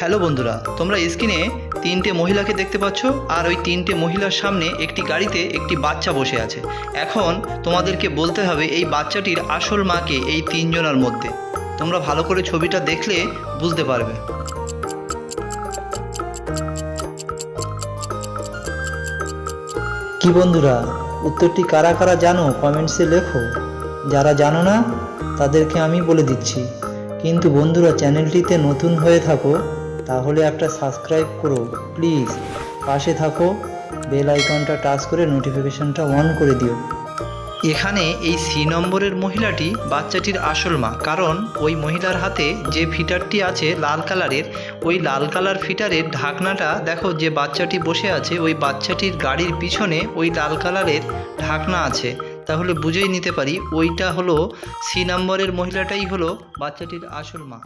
Hello বন্ধুরা, তোমরা স্ক্রিনে তিনটে মহিলাকে দেখতে পাচ্ছ আর ওই তিনটে মহিলার সামনে একটি গাড়িতে একটি বাচ্চা বসে আছে। এখন তোমাদেরকে বলতে হবে এই বাচ্চাটির আসল মাকে এই তিনজনের মধ্যে। তোমরা ভালো করে ছবিটা দেখলে বুঝতে পারবে। কি বন্ধুরা, উত্তরটি কারা কারা জানো কমেন্টসে লেখো। যারা জানো না তাদেরকে আমি বলে দিচ্ছি। কিন্তু বন্ধুরা, চ্যানেলটিতে নতুন হয়ে থাকো তাহলে একটা সাবস্ক্রাইব করো প্লিজ। পাশে থাকো, বেল আইকনটা টাচ করে নোটিফিকেশনটা অন করে দিও। এখানে এই সি নম্বরের মহিলাটি বাচ্চাটির আসল মা, কারণ ওই মহিলার হাতে যে ফিটারটি আছে লাল কালারের, ওই লাল কালার ফিটারের ঢাকনাটা দেখো, যে বাচ্চাটি বসে আছে ওই বাচ্চাটির গাড়ির পিছনে ওই লাল কালারের ঢাকনা আছে। তাহলে বুঝেই নিতে পারি ওইটা হলো সি নম্বরের মহিলাটাই হলো বাচ্চাটির আসল মা।